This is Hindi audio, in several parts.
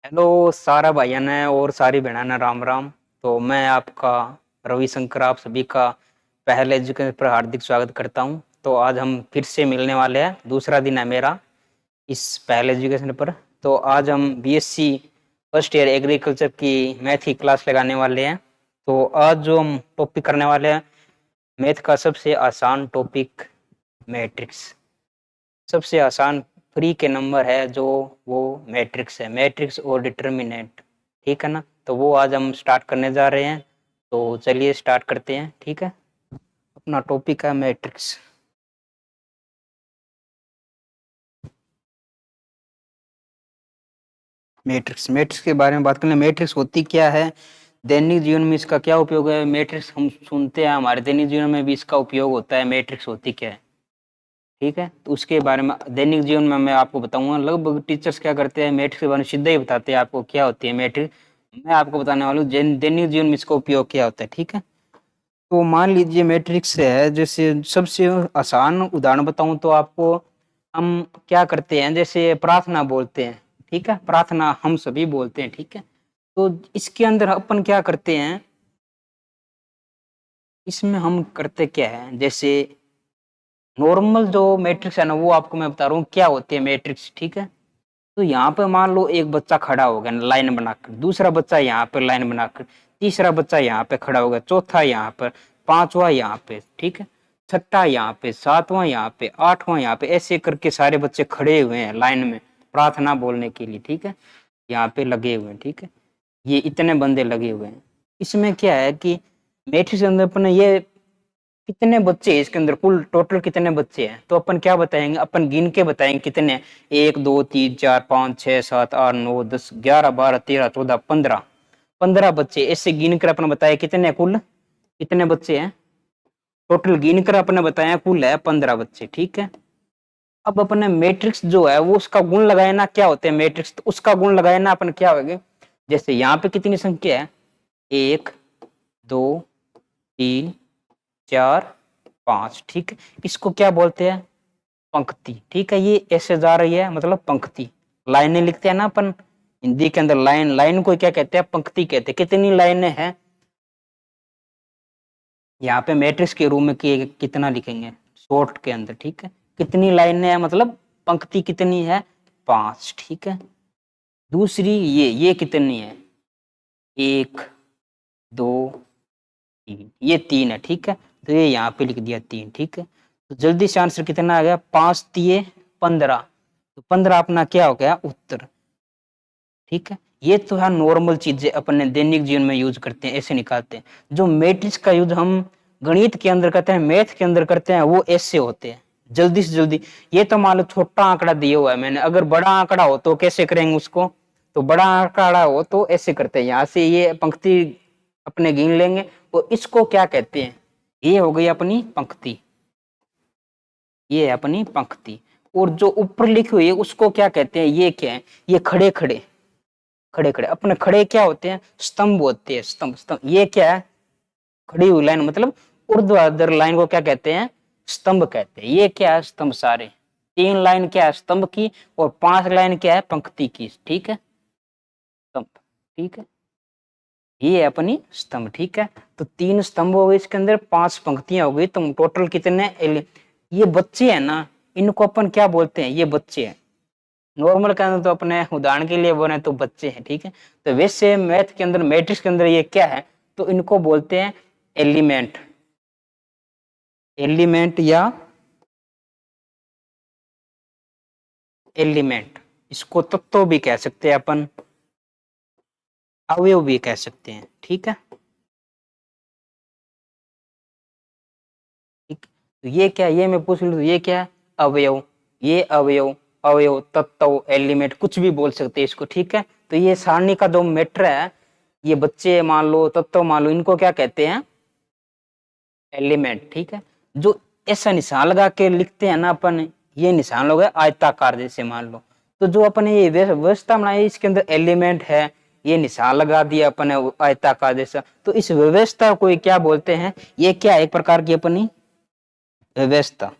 हेलो सारा भाइयों ने और सारी बहनों ने राम राम। तो मैं आपका रविशंकर आप सभी का पहले एजुकेशन पर हार्दिक स्वागत करता हूं। तो आज हम फिर से मिलने वाले हैं, दूसरा दिन है मेरा इस पहले एजुकेशन पर। तो आज हम बीएससी फर्स्ट ईयर एग्रीकल्चर की मैथ की क्लास लगाने वाले हैं। तो आज जो हम टॉपिक करने वाले हैं, मैथ का सबसे आसान टॉपिक मैट्रिक्स। सबसे आसान फ्री के नंबर है जो वो मैट्रिक्स है, मैट्रिक्स और डिटर्मिनेंट। ठीक है ना। तो वो आज हम स्टार्ट करने जा रहे हैं। तो चलिए स्टार्ट करते हैं। ठीक है, अपना टॉपिक है मैट्रिक्स। मैट्रिक्स मैट्रिक्स के बारे में बात करें। मैट्रिक्स होती क्या है, दैनिक जीवन में इसका क्या उपयोग है। मैट्रिक्स हम सुनते हैं, हमारे दैनिक जीवन में भी इसका उपयोग होता है। मैट्रिक्स होती क्या है, ठीक है, तो उसके बारे में दैनिक जीवन में मैं आपको बताऊंगा। लगभग टीचर्स क्या करते हैं, मैट्रिक्स के बारे में सीधा ही बताते हैं आपको क्या होती है मैट्रिक्स। मैं आपको बताने वाला हूँ दैनिक जीवन में इसका उपयोग क्या होता है। ठीक है, तो मान लीजिए मैट्रिक्स है, जैसे सबसे आसान उदाहरण बताऊं तो आपको, हम क्या करते हैं, जैसे प्रार्थना बोलते हैं। ठीक है, प्रार्थना हम सभी बोलते हैं। ठीक है, तो इसके अंदर अपन क्या करते हैं, इसमें हम करते क्या है, जैसे नॉर्मल जो मैट्रिक्स है ना, वो आपको मैं बता रहा हूँ क्या होती है मैट्रिक्स। ठीक है, तो यहाँ पे मान लो एक बच्चा खड़ा हो गया लाइन बनाकर, दूसरा बच्चा यहाँ पे लाइन बनाकर, तीसरा बच्चा यहाँ पे खड़ा हो गया, चौथा यहाँ पर, पांचवा यहाँ पे, ठीक है, छठा यहाँ पे, सातवां यहाँ पे, आठवां यहाँ पे, ऐसे करके सारे बच्चे खड़े हुए हैं लाइन में प्रार्थना बोलने के लिए। ठीक है, यहाँ पे लगे हुए हैं। ठीक है, ये इतने बंदे लगे हुए हैं। इसमें क्या है कि मैट्रिक्स के अंदर अपने ये कितने बच्चे हैं, इसके अंदर कुल टोटल कितने बच्चे हैं, तो अपन क्या बताएंगे, अपन गिन के बताएंगे कितने। 1 2 3 4 5 6 7 8 9 10 11 12 13 14 15 बच्चे, ऐसे गिन कर अपन बताए कितने, कुल कितने बच्चे हैं। टोटल गिन कर अपने बताया कुल है 15 बच्चे। ठीक है, अब अपने मैट्रिक्स जो है वो उसका गुण लगाए ना, क्या होते हैं मैट्रिक्स, तो उसका गुण लगाए ना अपन क्या होगा, जैसे यहाँ पे कितनी संख्या है, 1 2 3 4 5। ठीक है, इसको क्या बोलते हैं, पंक्ति। ठीक है, ये ऐसे जा रही है मतलब पंक्ति। लाइनें लिखते हैं ना अपन हिंदी के अंदर, लाइन लाइन को क्या कहते हैं, पंक्ति कहते हैं। कितनी लाइनें हैं यहाँ पे मैट्रिक्स के रूप में कितना लिखेंगे शॉर्ट के अंदर। ठीक है, कितनी लाइनें हैं मतलब पंक्ति कितनी है, 5। ठीक है, दूसरी ये कितनी है, 1 2 3, ये 3 है। ठीक है, तो ये यहाँ पे लिख दिया 3। ठीक है, तो जल्दी से आंसर कितना आ गया, 5 3 15। तो 15 अपना क्या हो गया उत्तर। ठीक है, ये तो है नॉर्मल चीजें अपने दैनिक जीवन में यूज करते हैं, ऐसे निकालते हैं। जो मैट्रिक्स का यूज हम गणित के अंदर करते हैं, मैथ के अंदर करते हैं, वो ऐसे होते हैं जल्दी से जल्दी। ये तो मान लो छोटा आंकड़ा दिया हुआ है मैंने, अगर बड़ा आंकड़ा हो तो कैसे करेंगे उसको, तो बड़ा आंकड़ा हो तो ऐसे करते हैं, यहाँ से ये पंक्ति अपने गिन लेंगे। तो इसको क्या कहते हैं, ये हो गई अपनी पंक्ति, ये है अपनी पंक्ति। और जो ऊपर लिखी हुई है उसको क्या कहते हैं, ये क्या है, ये खड़े खड़े, खड़े खड़े अपने खड़े क्या होते हैं, स्तंभ होते हैं, स्तंभ स्तंभ। ये क्या है, खड़ी हुई लाइन मतलब ऊर्ध्वाधर लाइन को क्या कहते हैं, स्तंभ कहते हैं। ये क्या है, स्तंभ सारे। 3 लाइन क्या है स्तंभ की, और 5 लाइन क्या है पंक्ति की। ठीक है, स्तंभ। ठीक है, ये है अपनी स्तंभ। ठीक है, तो 3 स्तंभ हो गए इसके अंदर, 5 पंक्तियां हो गई, तो टोटल कितने, ये बच्चे हैं ना, इनको अपन क्या बोलते हैं, ये बच्चे हैं। नॉर्मल के अंदर तो अपने उदाहरण के लिए बोले तो बच्चे हैं। ठीक है, तो वैसे मैथ के अंदर मैट्रिक्स के अंदर ये क्या है, तो इनको बोलते हैं एलिमेंट, एलिमेंट या एलिमेंट। इसको तत्व भी कह सकते हैं अपन, अवयव भी कह सकते हैं। ठीक है, ठीक, तो ये क्या, ये मैं पूछ लूं तो ये क्या है, अवयव। ये अवयव, अवयव तत्व एलिमेंट कुछ भी बोल सकते हैं इसको। ठीक है, तो ये सारणी का जो मैटर है, ये बच्चे मान लो, तत्व मान लो, इनको क्या कहते हैं, एलिमेंट। ठीक है, जो ऐसा निशान लगा के लिखते हैं ना अपन, ये निशान हो गया आयताकार जैसे मान लो, तो जो अपन ये व्यवस्था बनाई इसके अंदर एलिमेंट है, ये निशान लगा दिया अपन आयताकार जैसा, तो इस व्यवस्था को क्या बोलते हैं, ये क्या एक प्रकार की अपनी व्यवस्था।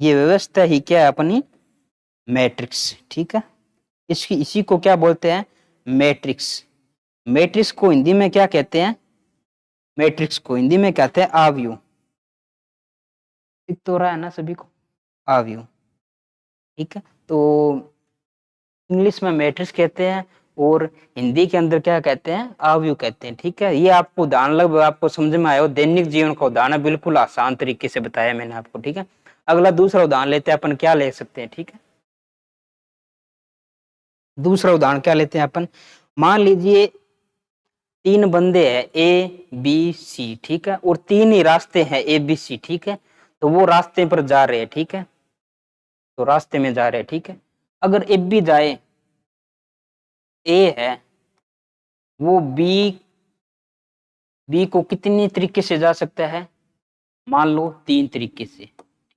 ये व्यवस्था ही क्या है अपनी मैट्रिक्स, ठीक है। इसी को क्या बोलते हैं, मैट्रिक्स। मैट्रिक्स को हिंदी में क्या कहते हैं, मैट्रिक्स को हिंदी में कहते हैं आव्यूह। ठीक तो रहा है ना सभी को, आव्यूह, ठीक है। तो इंग्लिश में मैट्रिक्स कहते हैं और हिंदी के अंदर क्या कहते हैं, आव्यूह कहते हैं, ठीक है। ये आपको उदाहरण लगभग आपको समझ में आया हो, दैनिक जीवन का उदाहरण बिल्कुल आसान तरीके से बताया मैंने आपको, ठीक है। अगला दूसरा उदाहरण लेते हैं अपन, क्या ले सकते हैं, ठीक है। दूसरा उदाहरण क्या लेते हैं अपन, मान लीजिए तीन बंदे हैं ए बी सी, ठीक है, और तीन ही रास्ते हैं ए बी सी, ठीक है। तो वो रास्ते पर जा रहे हैं, ठीक है, तो रास्ते में जा रहे हैं, ठीक है। अगर ए बी जाए, ए है वो बी को कितनी तरीके से जा सकता है, मान लो तीन तरीके से,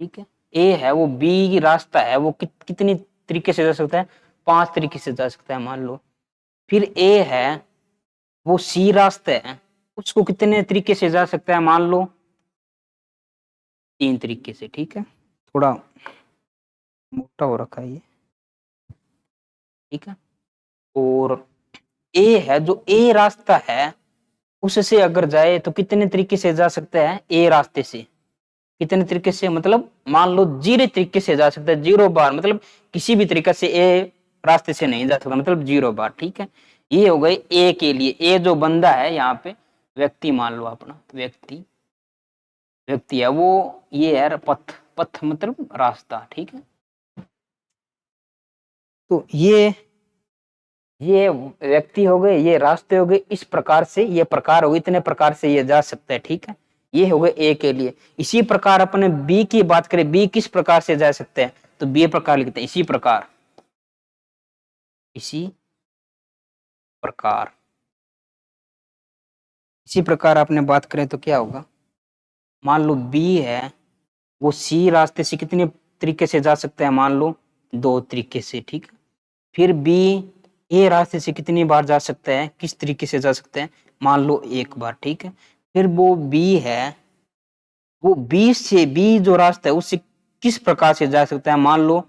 ठीक है। ए है वो बी रास्ता है वो कितनी तरीके से जा सकता है, पांच तरीके से जा सकता है मान लो। फिर ए है वो सी रास्ता है, उसको कितने तरीके से जा सकता है, मान लो तीन तरीके से, ठीक है। थोड़ा मोटा हो रखा है ये, ठीक है। और ए है जो ए रास्ता है उससे अगर जाए तो कितने तरीके से जा सकता है, ए रास्ते से कितने तरीके से, मतलब मान लो जीरो तरीके से जा सकता है, जीरो बार, मतलब किसी भी तरीके से ए रास्ते से नहीं जा सकता, मतलब जीरो बार, ठीक है। ये हो गई ए के लिए, ए जो बंदा है यहाँ पे व्यक्ति मान लो अपना व्यक्ति है वो, ये है पथ मतलब रास्ता, ठीक है। तो ये व्यक्ति हो गए, ये रास्ते हो गए, इस प्रकार से ये प्रकार हो गए, इतने प्रकार से ये जा सकता है, ठीक है। ये हो गए ए के लिए। इसी प्रकार अपने बी की बात करें, बी किस प्रकार से जा सकते हैं, तो बी प्रकार लिखते हैं इसी प्रकार, इसी प्रकार, इसी प्रकार आपने बात करें तो क्या होगा, मान लो बी है वो सी रास्ते से कितने तरीके से जा सकता है, मान लो दो तरीके से, ठीक है। फिर बी ए रास्ते से कितनी बार जा सकता है, किस तरीके से जा सकते हैं, मान लो एक बार, ठीक है। फिर वो बी है वो बी जो रास्ता है उससे किस प्रकार से जा सकता है, मान लो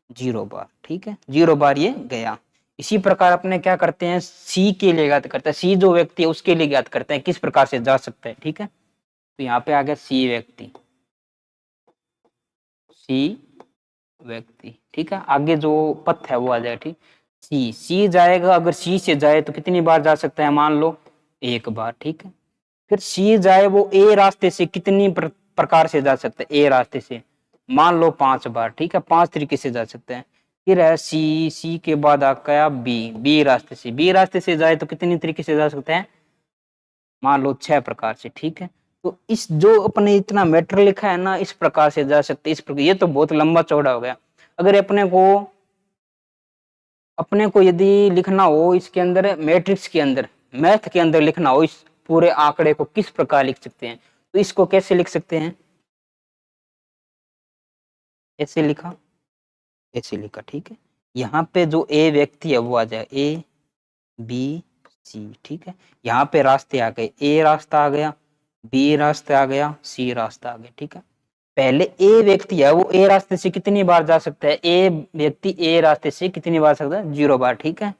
जीरो बार, ठीक है, जीरो बार ये गया। इसी प्रकार अपने क्या करते हैं, सी के लिए ज्ञात करते हैं, सी जो व्यक्ति है उसके लिए ज्ञात करते हैं किस प्रकार से जा सकता है, ठीक है। तो यहाँ पे आ गया सी व्यक्ति, ठीक है। आगे जो पथ है वो आ जाएगा, ठीक। सी जाएगा, अगर सी से जाए तो कितनी बार जा सकता है, मान लो एक बार, ठीक है। फिर सी जाए वो ए रास्ते से कितनी प्रकार से जा सकता है, ए रास्ते से मान लो पांच बार, ठीक है, पांच तरीके से जा सकते हैं। फिर है सी के बाद आ गया बी रास्ते से जाए तो कितनी तरीके से जा सकते हैं, मान लो छह प्रकार से, ठीक है। तो इस जो अपने इतना मैटर लिखा है ना, इस प्रकार से जा सकते, इस प्रकार, ये तो बहुत लंबा चौड़ा हो गया। अगर अपने को यदि लिखना हो इसके अंदर, मैट्रिक्स के अंदर, मैथ के अंदर लिखना हो इस पूरे आंकड़े को, किस प्रकार लिख सकते हैं, तो इसको कैसे लिख सकते हैं, ऐसे लिखा, ऐसे लिखा, ठीक है। यहाँ पे जो ए व्यक्ति है वो आ जाए ए बी सी, ठीक है। यहाँ पे रास्ते आ गए, ए रास्ता आ गया, बी रास्ता आ गया, सी रास्ता आ गया, ठीक है। पहले ए व्यक्ति है वो ए रास्ते से कितनी बार जा सकता है, ए व्यक्ति ए रास्ते से कितनी बार सकता है, जीरो बार, ठीक है।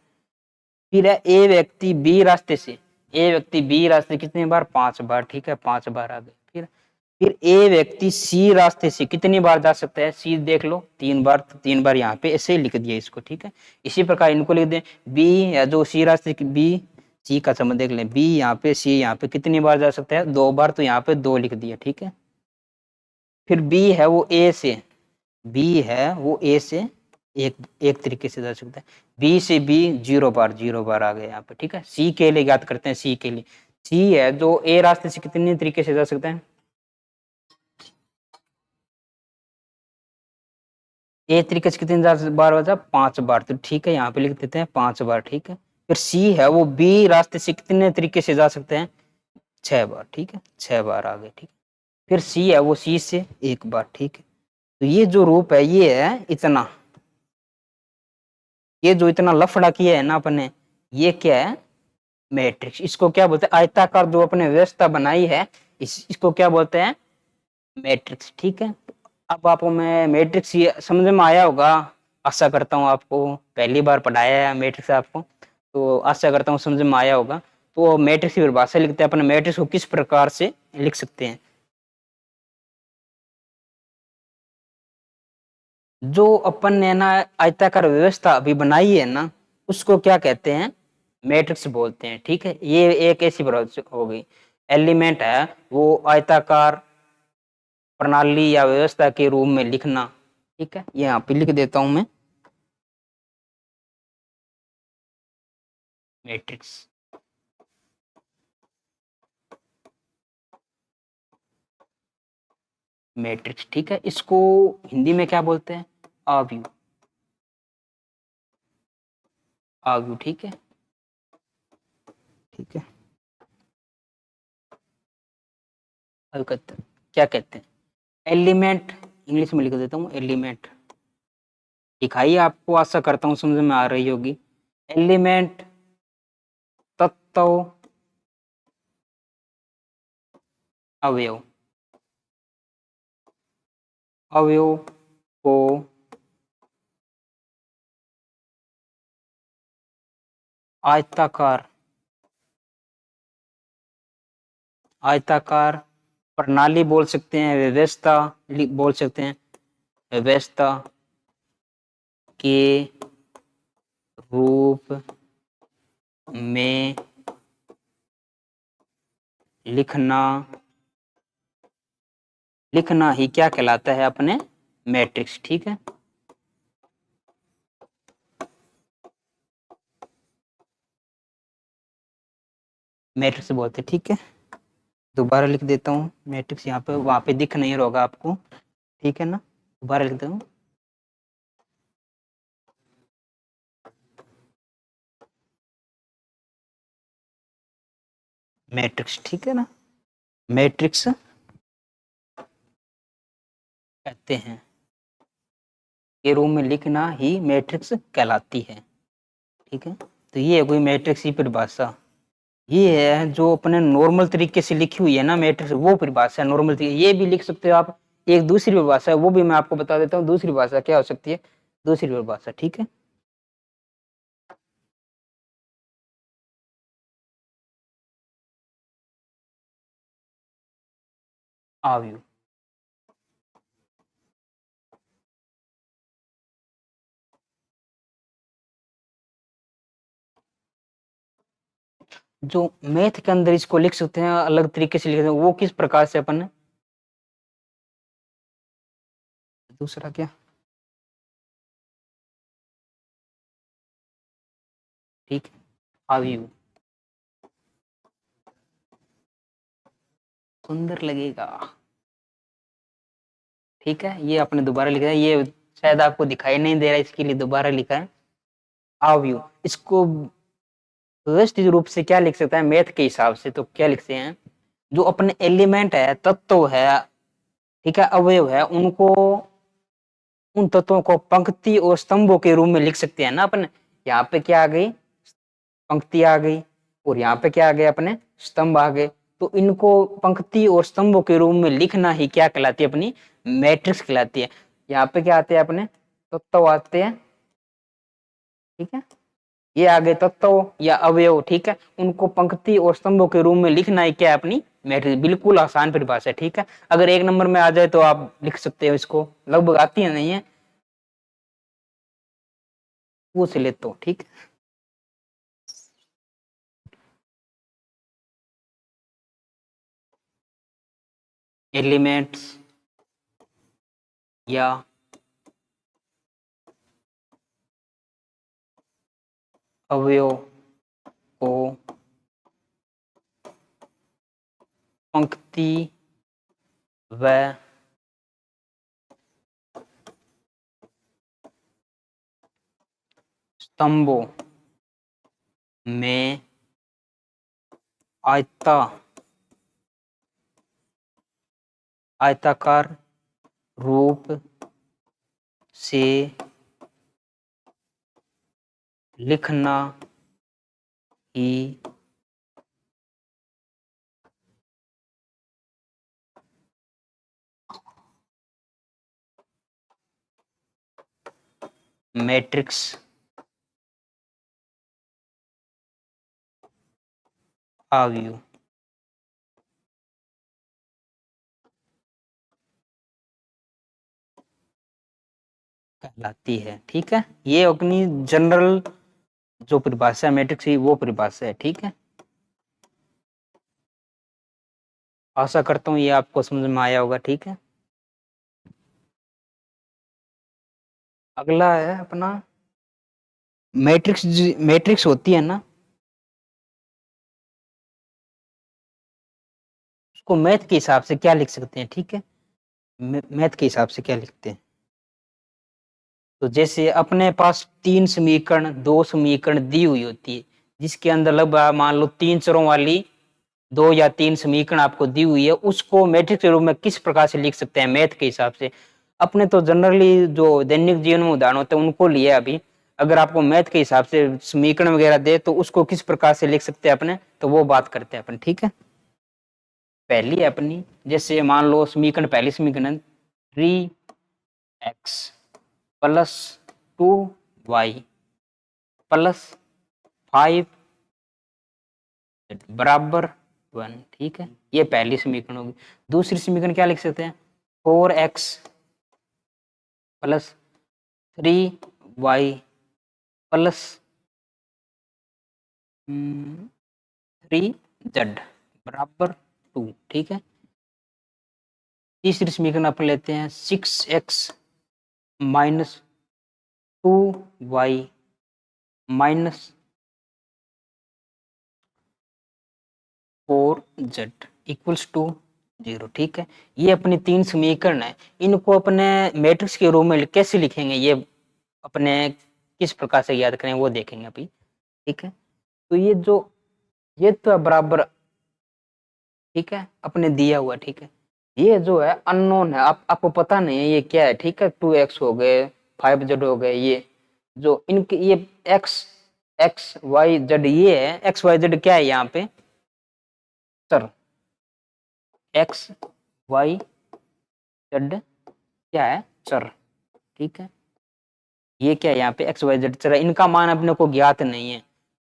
फिर है ए व्यक्ति बी रास्ते से, ए व्यक्ति बी रास्ते कितनी बार, पांच बार, ठीक है, पांच बार आ गए। फिर ए व्यक्ति सी रास्ते से कितनी बार जा सकता है, सी देख लो तीन बार, तो तीन बार यहाँ पे ऐसे लिख दिया इसको, ठीक है। इसी प्रकार इनको लिख दें, बी या जो सी रास्ते बी सी का संबंध देख लें, बी यहाँ पे सी यहाँ पे कितनी बार जा सकता है, दो बार, तो यहाँ पे दो लिख दिया, ठीक है। फिर बी है वो ए से, बी है वो ए से एक तरीके से जा सकता है, बी से बी जीरो बार आ गया यहाँ पे, ठीक है। सी के लिए याद करते हैं, सी के लिए, सी है जो ए रास्ते से कितने तरीके से जा सकता है, ए तरीके से कितनी बार बचा, पांच बार, तो ठीक है यहाँ पे लिख देते हैं पांच बार, ठीक है। फिर सी है वो बी रास्ते से कितने तरीके से जा सकते हैं, छह बार, ठीक है, छह बार आ गए, ठीक है। फिर सी है वो सी से एक बार, ठीक है। तो ये जो रूप है ये है इतना, ये जो इतना लफड़ा किया है ना अपने, ये क्या है, मैट्रिक्स। इसको क्या बोलते हैं, आयताकार जो अपने व्यवस्था बनाई है, इसको क्या बोलते हैं, मैट्रिक्स, ठीक है। अब आपको मैं मैट्रिक्स ये समझ में आया होगा, आशा करता हूँ आपको पहली बार पढ़ाया है मैट्रिक्स आपको, तो आशा करता हूँ समझ में आया होगा। तो मैट्रिक्स की परिभाषा लिखते हैं, अपने मैट्रिक्स को किस प्रकार से लिख सकते हैं। जो अपन ने ना आयताकार व्यवस्था अभी बनाई है ना, उसको क्या कहते हैं, मैट्रिक्स बोलते हैं। ठीक है, ये एक ऐसी परिभाषा हो गई। एलिमेंट है वो आयताकार प्रणाली या व्यवस्था के रूप में लिखना। ठीक है, ये यहाँ पे लिख देता हूं मैं, मैट्रिक्स। मैट्रिक्स ठीक है, इसको हिंदी में क्या बोलते हैं, आव्यूह। आव्यूह ठीक है। ठीक है, अब क्या कहते हैं, एलिमेंट, इंग्लिश में लिख देता हूँ एलिमेंट। दिखाइए, आपको आशा करता हूँ समझ में आ रही होगी। एलिमेंट तत्व अवयव, अवयव को आयताकार, आयताकार प्रणाली बोल सकते हैं, व्यवस्था बोल सकते हैं, व्यवस्था के रूप में लिखना, लिखना ही क्या कहलाता है, अपने मैट्रिक्स। ठीक है, मैट्रिक्स बोलते हैं। ठीक है, दोबारा लिख देता हूँ मैट्रिक्स, यहाँ पे वहां पे दिख नहीं होगा आपको। ठीक है ना, दोबारा लिख देता हूँ मैट्रिक्स। ठीक है ना, मैट्रिक्स कहते हैं, के रूप में लिखना ही मैट्रिक्स कहलाती है। ठीक है, तो ये है कोई मैट्रिक्स की परिभाषा। ये है जो अपने नॉर्मल तरीके से लिखी हुई है ना मैट्रिक्स, वो परिभाषा है नॉर्मल तरीके। ये भी लिख सकते हो आप, एक दूसरी परिभाषा है, वो भी मैं आपको बता देता हूँ दूसरी भाषा क्या हो सकती है, दूसरी परिभाषा। ठीक है, आव्यूह। जो मैथ के अंदर इसको लिख सकते हैं, अलग तरीके से लिख सकते हैं, वो किस प्रकार से अपन, दूसरा क्या, ठीक है, आव्यूह, सुंदर लगेगा। ठीक है, ये आपने दोबारा लिखा है, ये शायद आपको दिखाई नहीं दे रहा है, इसके लिए दोबारा लिखा है आव्यूह। इसको व्यवस्थित रूप से क्या लिख सकता है मैथ के हिसाब से, तो क्या लिखते हैं, जो अपने एलिमेंट है, तत्व है, ठीक है, अवयव है, उनको, उन तत्वों को पंक्ति और स्तंभों के रूप में लिख सकते हैं ना अपन। यहाँ पे क्या आ गई, पंक्ति आ गई, और यहाँ पे क्या आ गया, अपने स्तंभ आ गए। तो इनको पंक्ति और स्तंभों के रूप में लिखना ही क्या कहलाती है, अपनी मैट्रिक्स कहलाती है। यहाँ पे क्या आते हैं, अपने तत्व आते हैं। ठीक है, ये आगे तत्व या अवयव, ठीक है, उनको पंक्ति और स्तंभों के रूप में लिखना ही क्या है, अपनी मैट्रिक्स। बिल्कुल आसान परिभाषा है। ठीक है, अगर एक नंबर में आ जाए तो आप लिख सकते हो इसको, लगभग आती है नहीं है, पूछ ले तो। ठीक, एलिमेंट्स या अवयव को पंक्ति व स्तंभों में आयता, आयताकार रूप से लिखना ही मैट्रिक्स आव्यूह कहलाती है। ठीक है, ये अपनी जनरल जो परिभाषा है मैट्रिक्स की वो परिभाषा है। ठीक है, आशा करता हूँ ये आपको समझ में आया होगा। ठीक है, अगला है अपना मैट्रिक्स। मैट्रिक्स होती है ना, उसको मैथ के हिसाब से क्या लिख सकते हैं। ठीक है, मैथ के हिसाब से क्या लिखते हैं, तो जैसे अपने पास 3 समीकरण 2 समीकरण दी हुई होती है, जिसके अंदर लगभग मान लो 3 चरों वाली 2 या 3 समीकरण आपको दी हुई है, उसको मैट्रिक्स के रूप में किस प्रकार से लिख सकते हैं मैथ के हिसाब से। अपने तो जनरली जो दैनिक जीवन में उदाहरण होते हैं उनको लिए अभी, अगर आपको मैथ के हिसाब से समीकरण वगैरह दे तो उसको किस प्रकार से लिख सकते हैं अपने, तो वो बात करते हैं अपन। ठीक है, पहली है अपनी, जैसे मान लो समीकरण, पहली समीकरण 3x प्लस 2y प्लस 5 बराबर 1। ठीक है, ये पहली समीकरण होगी। दूसरी समीकरण क्या लिख सकते हैं, 4x plus 3y plus 3z बराबर 2। ठीक है, तीसरी समीकरण अपन लेते हैं 6x minus 2y minus 4z equals to 0। ठीक है, ये अपनी 3 समीकरण है, इनको अपने मैट्रिक्स के रूप में कैसे लिखेंगे, ये अपने किस प्रकार से याद करें वो देखेंगे अभी। ठीक है, तो ये तो है बराबर। ठीक है, अपने दिया हुआ। ठीक है, ये जो है अननोन है, आपको पता नहीं है ये क्या है। ठीक है, 2x हो गए 5z हो गए, ये जो इनके ये x एक्स वाई जेड, ये है एक्स वाई जेड क्या है यहाँ पे चर, एक्स वाई जेड क्या है चर। ठीक है, ये क्या है यहाँ पे एक्स वाई जेड चर, इनका मान अपने को ज्ञात नहीं है।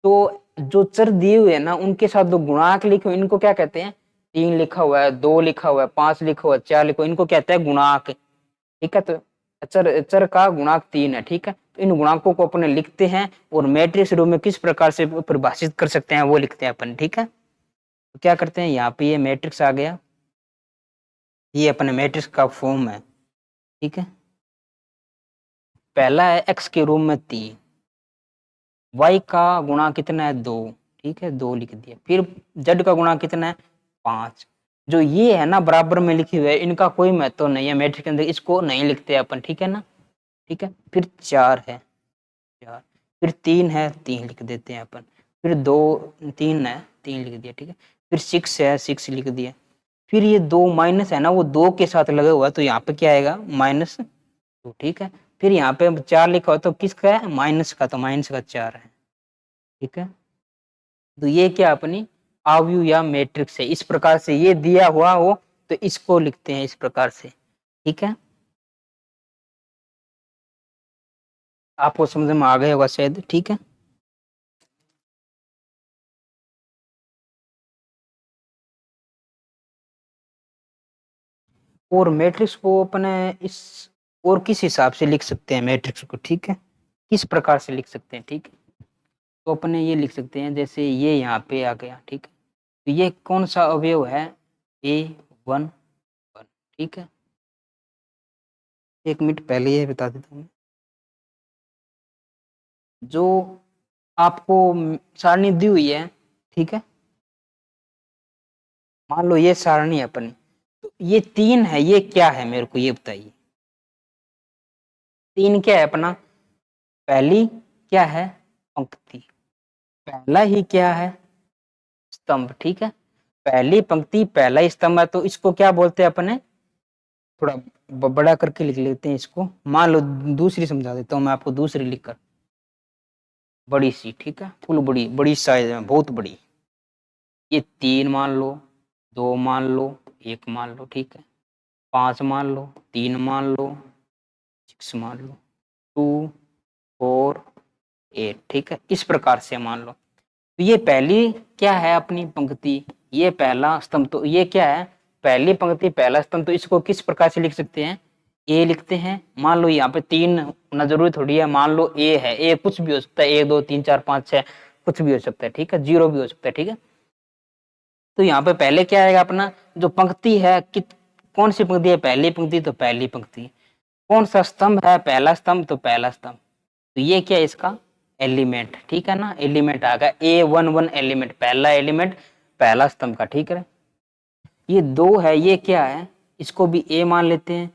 तो जो चर दिए हुए है ना उनके साथ दो गुणांक लिखे हुए इनको क्या कहते हैं, 3 लिखा हुआ है, 2 लिखा हुआ है, 5 लिखा हुआ है, 4 लिखा हुआ है, इनको कहते हैं गुणांक। ठीक है, तो चर चर का गुणांक 3 है। ठीक है, तो इन गुणांकों को अपने लिखते हैं और मैट्रिक्स रूप में किस प्रकार से परिभाषित कर सकते हैं वो लिखते हैं अपन। ठीक है, तो क्या करते हैं, यहाँ पे ये मैट्रिक्स आ गया, ये अपने मैट्रिक्स का फॉर्म है। ठीक है, पहला है एक्स के रूप में 3, वाई का गुणा कितना है 2। ठीक है, 2 लिख दिया। फिर जेड का गुणा कितना है 5। जो ये है ना बराबर में लिखे हुए इनका कोई महत्व नहीं है मैट्रिक्स के अंदर, इसको नहीं लिखते अपन। ठीक है ना, ठीक है, फिर 4 है 4, फिर 3 है 3 लिख देते हैं अपन, फिर 2 3 है 3 लिख दिया। ठीक है, फिर 6 है 6 लिख दिया। फिर ये 2 माइनस है ना वो 2 के साथ लगा हुआ है तो यहाँ पे क्या आएगा -2। ठीक है, फिर यहाँ पे 4 लिखा हो तो किसका है माइनस का, तो माइनस का 4 है। ठीक है, तो ये क्या अपनी आव्यूह या मैट्रिक्स है। इस प्रकार से ये दिया हुआ हो तो इसको लिखते हैं इस प्रकार से। ठीक है, आपको समझ में आ गया होगा शायद। ठीक है, और मैट्रिक्स को अपने इस और किस हिसाब से लिख सकते हैं मैट्रिक्स को। ठीक है, किस प्रकार से लिख सकते हैं। ठीक है, तो अपने ये लिख सकते हैं, जैसे ये यहाँ पे आ गया। ठीक है, तो ये कौन सा अवयव है A11। ठीक है, 1 मिनट पहले ये बता देता हूँ, जो आपको सारणी दी हुई है। ठीक है, मान लो ये सारणी है अपनी, तो ये 3 है, ये क्या है मेरे को ये बताइए। 3 क्या है अपना, पहली क्या है पंक्ति, पहला ही क्या है स्तंभ। ठीक है, पहली पंक्ति पहला ही स्तंभ है तो इसको क्या बोलते हैं अपने, थोड़ा बड़ा करके लिख लेते हैं इसको। मान लो दूसरी समझा देता हूँ मैं आपको, दूसरी लिखकर बड़ी सी। ठीक है, फुल बड़ी बड़ी साइज में बहुत बड़ी, ये 3 मान लो, 2 मान लो, 1 मान लो। ठीक है, 5 मान लो, 3 मान लो, 6 मान लो, 2 4 8, ठीक है। इस प्रकार से मान लो तो ये पहली क्या है अपनी पंक्ति, ये पहला स्तंभ, तो ये क्या है पहली पंक्ति पहला स्तंभ, तो इसको किस प्रकार से लिख सकते हैं, ए लिखते हैं। मान लो यहाँ पे 3 होना जरूरी थोड़ी है, मान लो ए है, ए कुछ भी हो सकता है, 1 2 3 4 5 6 कुछ भी हो सकता है, ठीक है, 0 भी हो सकता है, ठीक है। तो यहाँ पे पहले क्या आएगा अपना जो पंक्ति है कि कौन सी पंक्ति है, पहली पंक्ति, तो पहली पंक्ति। कौन सा स्तंभ है, पहला स्तंभ, तो पहला स्तंभ। तो ये क्या है इसका एलिमेंट, ठीक है ना, एलिमेंट आ गया A11 एलिमेंट, पहला एलिमेंट पहला स्तंभ का, ठीक है। ये 2 है, ये क्या है, इसको भी ए मान लेते हैं।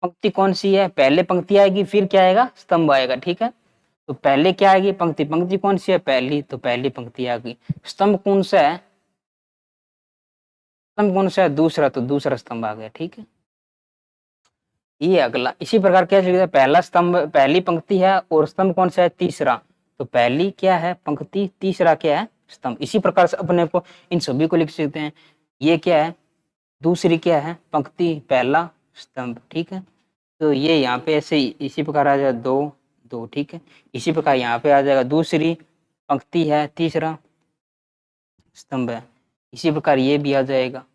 पंक्ति कौन सी है, पहले पंक्ति आएगी फिर क्या आएगा स्तंभ आएगा, ठीक है। तो पहले क्या आएगी पंक्ति, पंक्ति कौन सी है पहली, तो पहली पंक्ति आ गई। स्तंभ कौन सा है, स्तंभ कौन सा है दूसरा, तो दूसरा स्तंभ आ गया, ठीक है। ये अगला इसी प्रकार क्या लिखा है, पहला स्तंभ पहली पंक्ति है और स्तंभ कौन सा है तीसरा, तो पहली क्या है पंक्ति, तीसरा क्या है स्तंभ। इसी प्रकार से अपने को इन सभी को लिख सकते हैं। ये क्या है दूसरी क्या है पंक्ति पहला स्तंभ, ठीक है। तो ये यहाँ पे ऐसे इसी प्रकार आ जाएगा 2 2, ठीक है। इसी प्रकार यहाँ पे आ जाएगा दूसरी पंक्ति है तीसरा स्तंभ है। इसी प्रकार ये भी आ जाएगा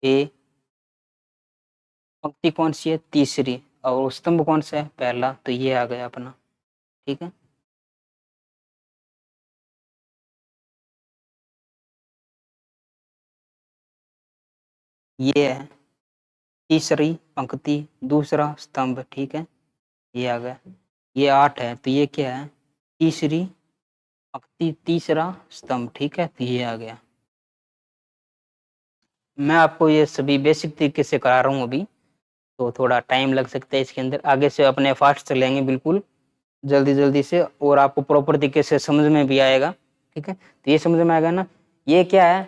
ए पंक्ति कौन सी है तीसरी और स्तंभ कौन सा है पहला, तो ये आ गया अपना, ठीक है। ये है तीसरी पंक्ति दूसरा स्तंभ, ठीक है, ये आ गया। ये 8 है, तो ये क्या है तीसरी पंक्ति तीसरा स्तंभ, ठीक है, तो ये आ गया। मैं आपको ये सभी बेसिक तरीके से करा रहा हूँ अभी, तो थोड़ा टाइम लग सकता है इसके अंदर, आगे से अपने फास्ट चलेंगे बिल्कुल जल्दी जल्दी से, और आपको प्रॉपर तरीके से समझ में भी आएगा, ठीक है। तो ये समझ में आएगा ना, ये क्या है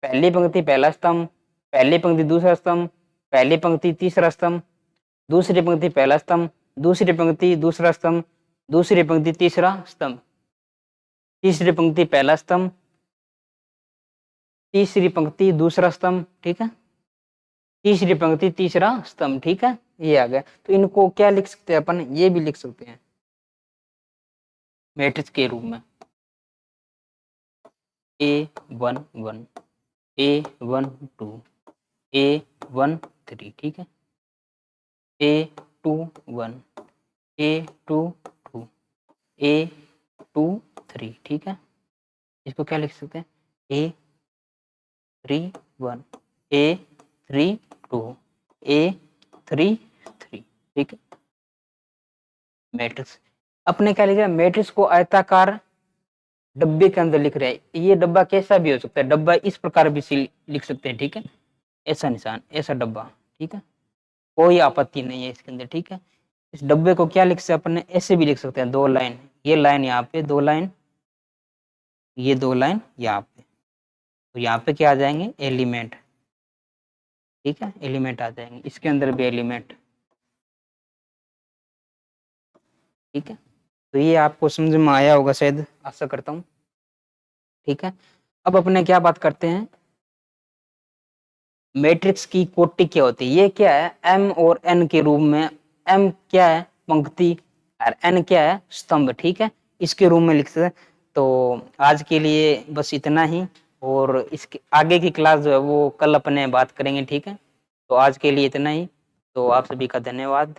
पहली पंक्ति पहला स्तंभ, पहली पंक्ति दूसरा स्तंभ, पहली पंक्ति तीसरा स्तंभ, दूसरी पंक्ति पहला स्तंभ, दूसरी पंक्ति दूसरा स्तंभ, दूसरी पंक्ति तीसरा स्तंभ, तीसरी पंक्ति पहला स्तंभ, तीसरी पंक्ति दूसरा स्तंभ, ठीक है, तीसरी पंक्ति तीसरा स्तंभ, ठीक है, ये आ गया। तो इनको क्या लिख सकते हैं अपन, ये भी लिख सकते हैं मैट्रिक्स के रूप में A11 A12 A13, ठीक है, A21 A22 A23, ठीक है। इसको क्या लिख सकते हैं A31 A32 A33, ठीक है। मैट्रिक्स अपने क्या लिख रहे हैं, मैट्रिक्स को आयताकार डब्बे के अंदर लिख रहे हैं। ये डब्बा कैसा भी हो सकता है, डब्बा इस प्रकार भी लिख सकते हैं, ठीक है, ऐसा निशान ऐसा डब्बा, ठीक है, कोई आपत्ति नहीं है इसके अंदर, ठीक है। इस डब्बे को क्या लिख सकते हैं अपन ऐसे भी लिख सकते हैं 2 लाइन, ये लाइन यहाँ पे 2 लाइन, ये 2 लाइन यहाँ पे, तो यहाँ पे क्या आ जाएंगे एलिमेंट, ठीक है, एलिमेंट आ जाएंगे, इसके अंदर भी एलिमेंट, ठीक है। तो ये आपको समझ में आया होगा शायद, आशा करता हूँ, ठीक है। अब अपने क्या बात करते हैं मैट्रिक्स की कोटि क्या होती है। ये क्या है m और n के रूप में, m क्या है पंक्ति और n क्या है स्तंभ, ठीक है, इसके रूप में लिख सकते हैं। तो आज के लिए बस इतना ही, और इसके आगे की क्लास जो है वो कल अपने बात करेंगे, ठीक है। तो आज के लिए इतना ही, तो आप सभी का धन्यवाद।